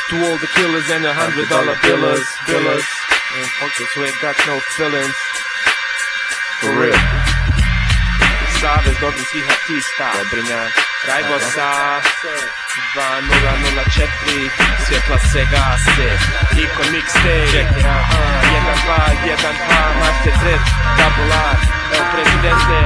To all the killers and $100 billers. And fuckers who ain't got no feelings. For real. Savez dobrih artista, Dobrinjak, Rajbosa, 2004, svjetla se gase, Ikon mixtape, 1, 2, 1, 2, Master Z, Tabular, El Presidente.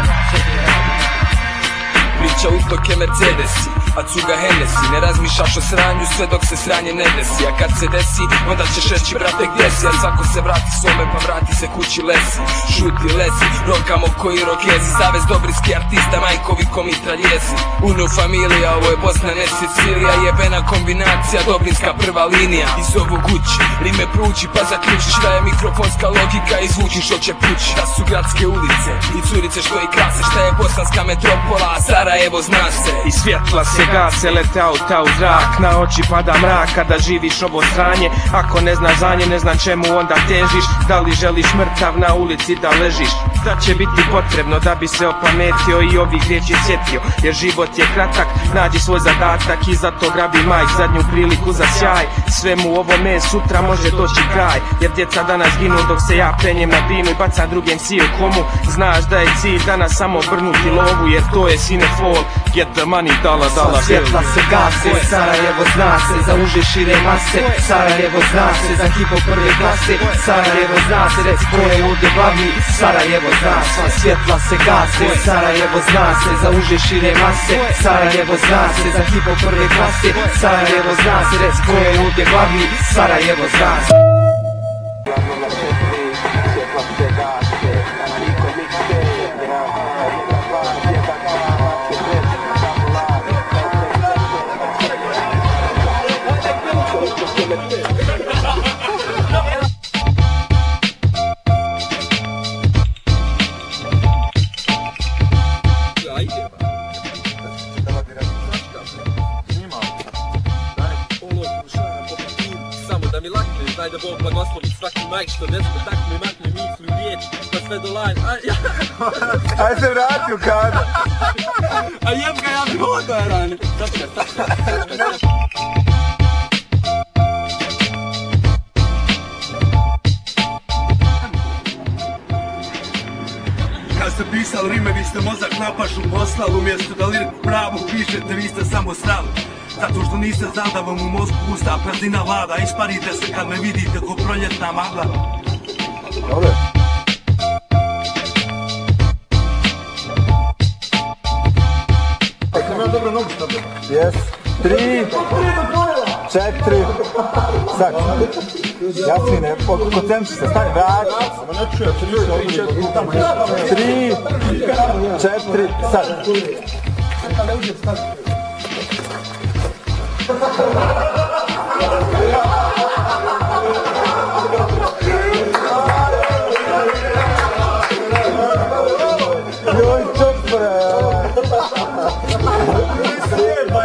Priča utoke Mercedesi, a cuga Hennessy. Ne razmišljaš o sranju sve dok se sranje ne desi. A kad se desi, onda ćeš reći brate gdje si. A svako se vrati svome pa vrati se kući lesi. Šuti lesi, rokamo koji rokezi. Savez dobrinski artista, majkovi ko mitraljezi. Uno familija, ovo je Bosna ne Sicilija. Jebena kombinacija, dobrinska prva linija. Iz ovog ući, rime pruči pa zaključiš da je mikrofonska logika. Izvučiš oće pući, da su gradske ulice i curice što i krase. Šta je bosanska metropola, a Sarajevo zna se. I svjetla se gase, lete auta u zrak. Na oči pada mrak kada živiš ovo sranje. Ako ne znaš za nje, ne znam čemu onda težiš. Da li želiš mrtav na ulici da ležiš? Da će biti potrebno da bi se opametio i ovih riječi sjetio. Jer život je kratak, nađi svoj zadatak i zato grabi majk zadnju priliku za sjaj. Svemu ovome sutra može doći kraj. Jer djeca danas ginu dok se ja penjem na binu i bacam drugem siju komu. Znaš da je cilj danas samo brnuti lovu, jer to je Cinefol. Get the money, dollar bill. Svjetla se gase, Sarajevo zna se za uže šire mase. Sarajevo zna se za hip-hop prve klase. Sarajevo zna se, reci ko je ovdje glavni. Sarajevo zna se, svjetla se gase, Sarajevo zna se za uže šire mase. Sarajevo zna se za hip-hop prve klase. Sarajevo zna se, reci ko je ovdje glavni. Sarajevo zna se. Da mi lakne, daj da Bog blagoslovi svaki majk što ne zna takne makne misli u riječ, pa sve do lajna. Aj se vrati u kada. A jeb ga, ja bih hodao, rane. Kad ste pisali rime, vi ste mozak na pašu poslali. Umjesto da lirik pravo pišete, vi ste samo srali. Zato što niste znali da vam u mozgu pusta praznina vlada. Isparite se kad me vidite ko proljetna magla. Dobre. Sam ja dobro nogu stavljam? Jes. 3, 4, sad. Jasmine, koncentri se, stani, vrati. Samo ne čujem, 3, 4, sad. Kada uđe, stani. Joj, čopre! Slijed, ba,